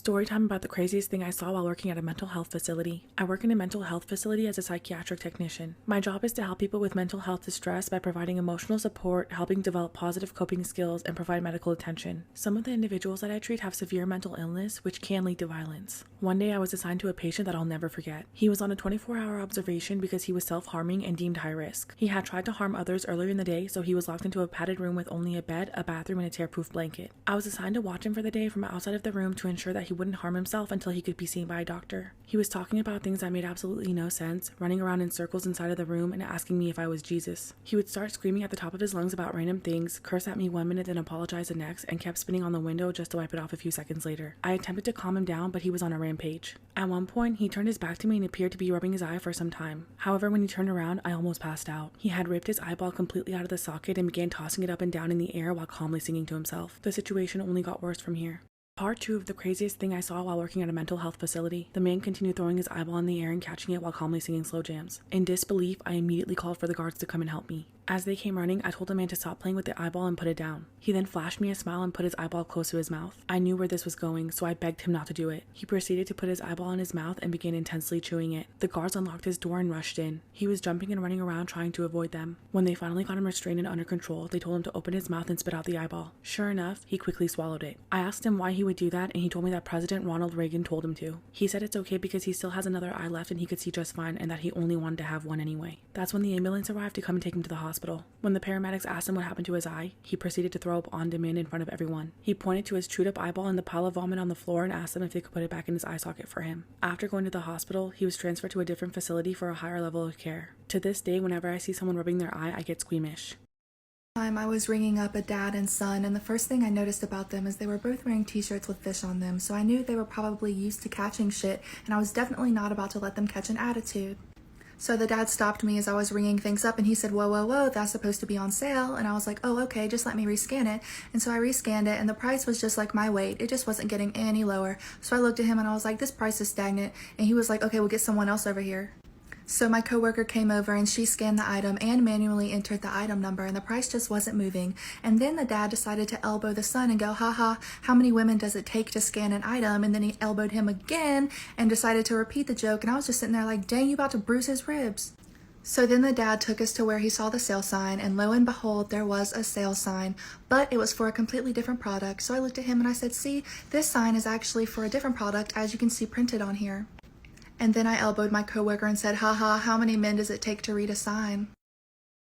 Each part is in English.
Story time about the craziest thing I saw while working at a mental health facility. I work in a mental health facility as a psychiatric technician. My job is to help people with mental health distress by providing emotional support, helping develop positive coping skills, and provide medical attention. Some of the individuals that I treat have severe mental illness, which can lead to violence. One day I was assigned to a patient that I'll never forget. He was on a 24-hour observation because he was self-harming and deemed high risk. He had tried to harm others earlier in the day, so he was locked into a padded room with only a bed, a bathroom, and a tear-proof blanket. I was assigned to watch him for the day from outside of the room to ensure that he wouldn't harm himself until he could be seen by a doctor. He was talking about things that made absolutely no sense, running around in circles inside of the room and asking me if I was Jesus. He would start screaming at the top of his lungs about random things, curse at me 1 minute then apologize the next, and kept spinning on the window just to wipe it off a few seconds later. I attempted to calm him down, but he was on a rampage. At one point, he turned his back to me and appeared to be rubbing his eye for some time. However, when he turned around, I almost passed out. He had ripped his eyeball completely out of the socket and began tossing it up and down in the air while calmly singing to himself. The situation only got worse from here. Part 2 of the craziest thing I saw while working at a mental health facility. The man continued throwing his eyeball in the air and catching it while calmly singing slow jams. In disbelief, I immediately called for the guards to come and help me. As they came running, I told the man to stop playing with the eyeball and put it down. He then flashed me a smile and put his eyeball close to his mouth. I knew where this was going, so I begged him not to do it. He proceeded to put his eyeball in his mouth and began intensely chewing it. The guards unlocked his door and rushed in. He was jumping and running around trying to avoid them. When they finally got him restrained and under control, they told him to open his mouth and spit out the eyeball. Sure enough, he quickly swallowed it. I asked him why he would do that, and he told me that President Ronald Reagan told him to. He said it's okay because he still has another eye left and he could see just fine, and that he only wanted to have one anyway. That's when the ambulance arrived to come and take him to the hospital. When the paramedics asked him what happened to his eye, he proceeded to throw up on demand in front of everyone. He pointed to his chewed up eyeball and the pile of vomit on the floor and asked them if they could put it back in his eye socket for him. After going to the hospital, he was transferred to a different facility for a higher level of care. To this day, whenever I see someone rubbing their eye, I get squeamish. I was ringing up a dad and son, and the first thing I noticed about them is they were both wearing t-shirts with fish on them, so I knew they were probably used to catching shit, and I was definitely not about to let them catch an attitude. So the dad stopped me as I was ringing things up and he said, whoa, that's supposed to be on sale. And I was like, oh, okay, just let me rescan it. And so I rescanned it and the price was just like my weight. It just wasn't getting any lower. So I looked at him and I was like, this price is stagnant. And he was like, okay, we'll get someone else over here. So my coworker came over and she scanned the item and manually entered the item number and the price just wasn't moving. And then the dad decided to elbow the son and go, haha, how many women does it take to scan an item? And then he elbowed him again and decided to repeat the joke. And I was just sitting there like, dang, you about to bruise his ribs. So then the dad took us to where he saw the sale sign, and lo and behold, there was a sale sign, but it was for a completely different product. So I looked at him and I said, see, this sign is actually for a different product, as you can see printed on here. And then I elbowed my coworker and said, haha, how many men does it take to read a sign?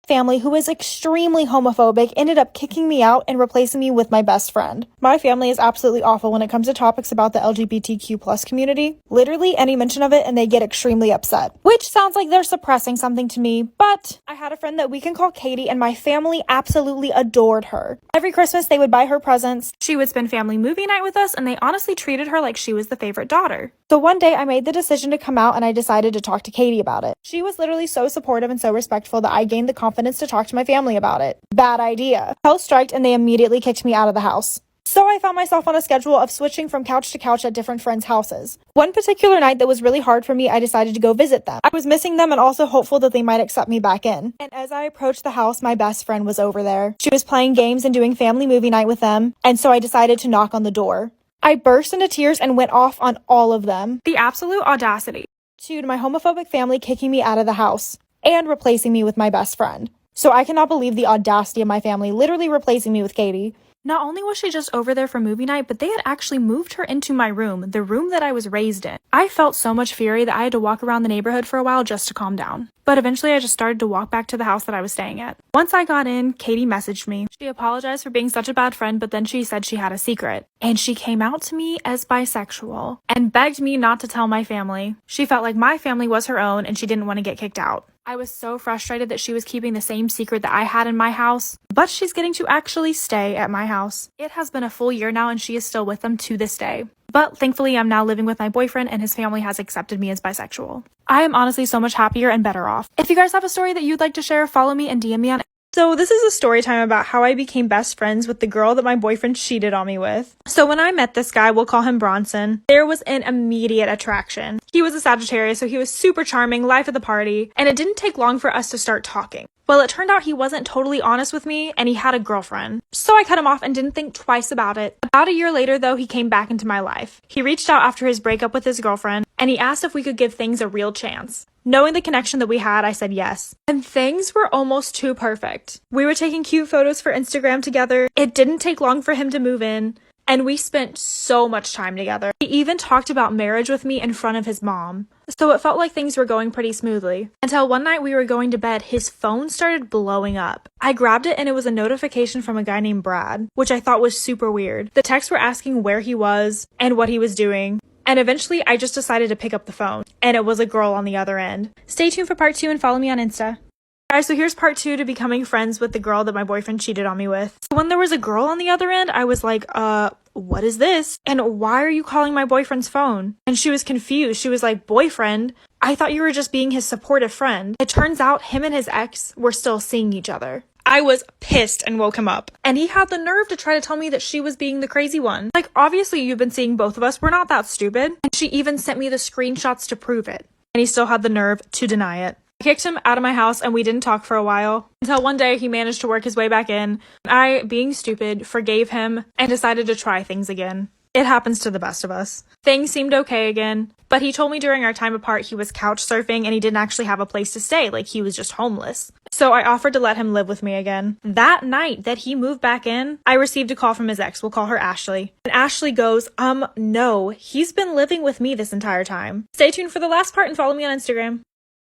Family who is extremely homophobic ended up kicking me out and replacing me with my best friend. My family is absolutely awful when it comes to topics about the LGBTQ plus community. Literally any mention of it and they get extremely upset, which sounds like they're suppressing something to me, but I had a friend that we can call Katie and my family absolutely adored her. Every Christmas they would buy her presents. She would spend family movie night with us and they honestly treated her like she was the favorite daughter. So one day I made the decision to come out and I decided to talk to Katie about it. She was literally so supportive and so respectful that I gained the confidence to talk to my family about it. Bad idea. Hell striked and they immediately kicked me out of the house. So I found myself on a schedule of switching from couch to couch at different friends' houses. One particular night that was really hard for me, I decided to go visit them. I was missing them and also hopeful that they might accept me back in. And as I approached the house, my best friend was over there. She was playing games and doing family movie night with them, and so I decided to knock on the door. I burst into tears and went off on all of them. The absolute audacity. To my homophobic family kicking me out of the house and replacing me with my best friend. So I cannot believe the audacity of my family literally replacing me with Katie. Not only was she just over there for movie night, but they had actually moved her into my room, the room that I was raised in. I felt so much fury that I had to walk around the neighborhood for a while just to calm down. But eventually I just started to walk back to the house that I was staying at. Once I got in, Katie messaged me. She apologized for being such a bad friend, but then she said she had a secret. And she came out to me as bisexual and begged me not to tell my family. She felt like my family was her own and she didn't want to get kicked out. I was so frustrated that she was keeping the same secret that I had in my house, but she's getting to actually stay at my house. It has been a full year now and she is still with them to this day. But thankfully, I'm now living with my boyfriend and his family has accepted me as bisexual. I am honestly so much happier and better off. If you guys have a story that you'd like to share, follow me and DM me on So this is a story time about how I became best friends with the girl that my boyfriend cheated on me with. So when I met this guy, we'll call him Bronson, there was an immediate attraction. He was a Sagittarius, so he was super charming, life of the party, and it didn't take long for us to start talking. Well, it turned out he wasn't totally honest with me, and he had a girlfriend. So I cut him off and didn't think twice about it. About a year later, though, he came back into my life. He reached out after his breakup with his girlfriend, and he asked if we could give things a real chance. Knowing the connection that we had, I said yes. And things were almost too perfect. We were taking cute photos for Instagram together. It didn't take long for him to move in. And we spent so much time together. He even talked about marriage with me in front of his mom. So it felt like things were going pretty smoothly. Until one night we were going to bed, his phone started blowing up. I grabbed it and it was a notification from a guy named Brad, which I thought was super weird. The texts were asking where he was and what he was doing. And eventually I just decided to pick up the phone. And it was a girl on the other end. Stay tuned for part 2 and follow me on Insta. Alright, so here's part 2 to becoming friends with the girl that my boyfriend cheated on me with. When there was a girl on the other end, I was like, what is this? And why are you calling my boyfriend's phone? And she was confused. She was like, boyfriend? I thought you were just being his supportive friend. It turns out him and his ex were still seeing each other. I was pissed and woke him up. And he had the nerve to try to tell me that she was being the crazy one. Like, obviously you've been seeing both of us. We're not that stupid. And she even sent me the screenshots to prove it. And he still had the nerve to deny it. I kicked him out of my house and we didn't talk for a while until one day he managed to work his way back in. I, being stupid, forgave him and decided to try things again. It happens to the best of us. Things seemed okay again, but he told me during our time apart he was couch surfing and he didn't actually have a place to stay, like he was just homeless. So I offered to let him live with me again. That night that he moved back in, I received a call from his ex. We'll call her Ashley. And Ashley goes, no, he's been living with me this entire time. Stay tuned for the last part and follow me on Instagram.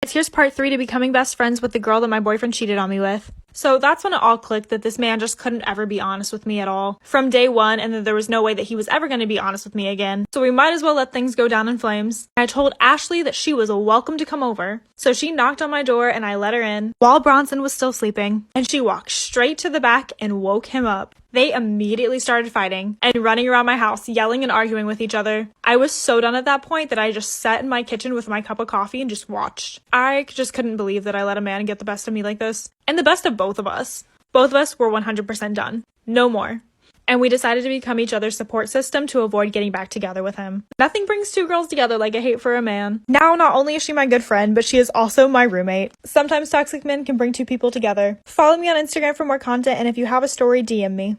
Here's part 3 to becoming best friends with the girl that my boyfriend cheated on me with. So that's when it all clicked that this man just couldn't ever be honest with me at all. From day one, and that there was no way that he was ever going to be honest with me again. So we might as well let things go down in flames. I told Ashley that she was welcome to come over. So she knocked on my door and I let her in while Bronson was still sleeping. And she walked straight to the back and woke him up. They immediately started fighting and running around my house, yelling and arguing with each other. I was so done at that point that I just sat in my kitchen with my cup of coffee and just watched. I just couldn't believe that I let a man get the best of me like this. And the best of both of us. Both of us were 100% done. No more. And we decided to become each other's support system to avoid getting back together with him. Nothing brings two girls together like a hate for a man. Now, not only is she my good friend, but she is also my roommate. Sometimes toxic men can bring two people together. Follow me on Instagram for more content, and if you have a story, DM me.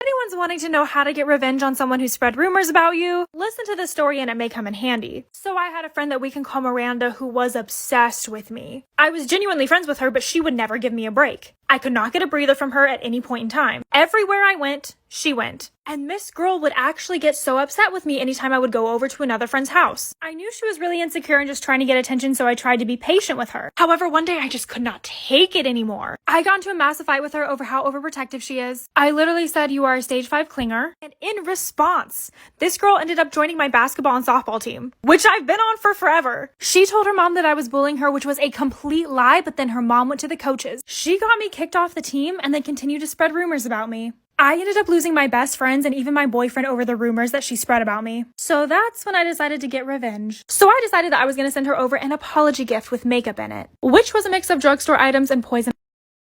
If anyone's wanting to know how to get revenge on someone who spread rumors about you, listen to this story and it may come in handy. So I had a friend that we can call Miranda who was obsessed with me. I was genuinely friends with her, but she would never give me a break. I could not get a breather from her at any point in time. Everywhere I went, she went. And this girl would actually get so upset with me anytime I would go over to another friend's house. I knew she was really insecure and just trying to get attention, so I tried to be patient with her. However, one day I just could not take it anymore. I got into a massive fight with her over how overprotective she is. I literally said, "You are a stage 5 clinger." And in response, this girl ended up joining my basketball and softball team, which I've been on for forever. She told her mom that I was bullying her, which was a complete lie, but then her mom went to the coaches. She got me kicked off the team and then continued to spread rumors about me. I ended up losing my best friends and even my boyfriend over the rumors that she spread about me. So that's when I decided to get revenge. So I decided that I was going to send her over an apology gift with makeup in it, which was a mix of drugstore items and poison.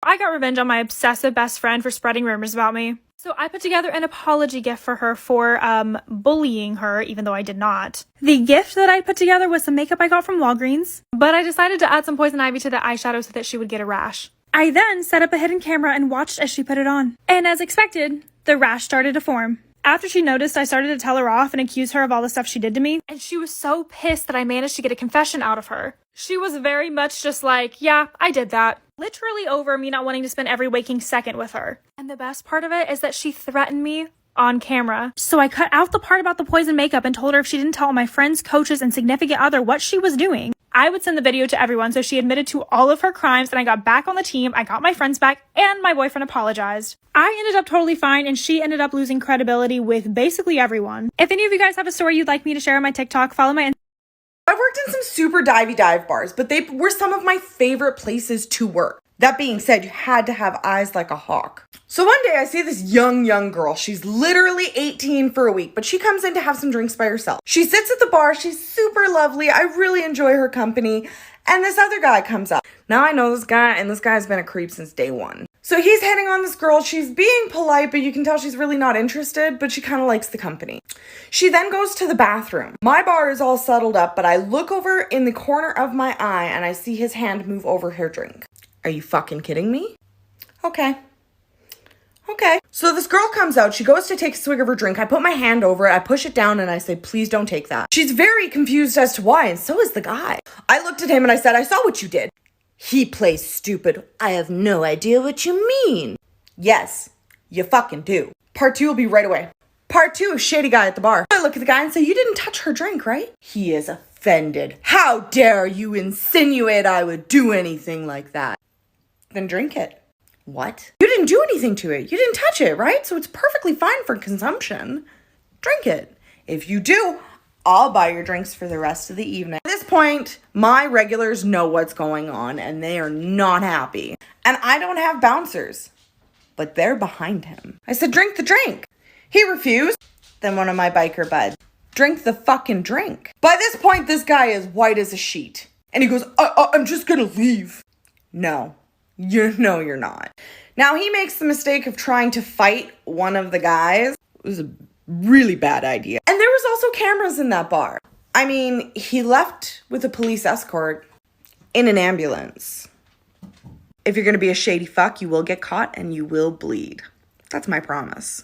I got revenge on my obsessive best friend for spreading rumors about me. So I put together an apology gift for her for bullying her, even though I did not. The gift that I put together was some makeup I got from Walgreens, but I decided to add some poison ivy to the eyeshadow so that she would get a rash. I then set up a hidden camera and watched as she put it on. And as expected, the rash started to form. After she noticed, I started to tell her off and accuse her of all the stuff she did to me. And she was so pissed that I managed to get a confession out of her. She was very much just like, yeah, I did that. Literally over me not wanting to spend every waking second with her. And the best part of it is that she threatened me on camera. So I cut out the part about the poison makeup and told her if she didn't tell my friends, coaches, and significant other what she was doing, I would send the video to everyone. So she admitted to all of her crimes and I got back on the team. I got my friends back and my boyfriend apologized. I ended up totally fine and she ended up losing credibility with basically everyone. If any of you guys have a story you'd like me to share on my TikTok, follow my I've worked in some super divey dive bars, but they were some of my favorite places to work. That being said, you had to have eyes like a hawk. So one day I see this young girl. She's literally 18 for a week, but she comes in to have some drinks by herself. She sits at the bar. She's super lovely. I really enjoy her company. And this other guy comes up. Now I know this guy, and this guy's been a creep since day one. So he's hitting on this girl. She's being polite, but you can tell she's really not interested, but she kind of likes the company. She then goes to the bathroom. My bar is all settled up, but I look over in the corner of my eye and I see his hand move over her drink. Are you fucking kidding me? Okay. So this girl comes out. She goes to take a swig of her drink. I put my hand over it. I push it down and I say, please don't take that. She's very confused as to why, and so is the guy. I looked at him and I said, I saw what you did. He plays stupid. I have no idea what you mean. Yes, you fucking do. Part 2 will be right away. Part 2 is shady guy at the bar. I look at the guy and say, you didn't touch her drink, right? He is offended. How dare you insinuate I would do anything like that? Then drink it. What? You didn't do anything to it. You didn't touch it, right? So it's perfectly fine for consumption. Drink it. If you do, I'll buy your drinks for the rest of the evening. At this point, my regulars know what's going on and they are not happy. And I don't have bouncers, but they're behind him. I said, drink the drink. He refused. Then one of my biker buds, drink the fucking drink. By this point, this guy is white as a sheet. And he goes, I'm just gonna leave. No, you're not. Now he makes the mistake of trying to fight one of the guys. It was a really bad idea. And there was also cameras in that bar. I mean, he left with a police escort in an ambulance. If you're gonna be a shady fuck, you will get caught and you will bleed. That's my promise.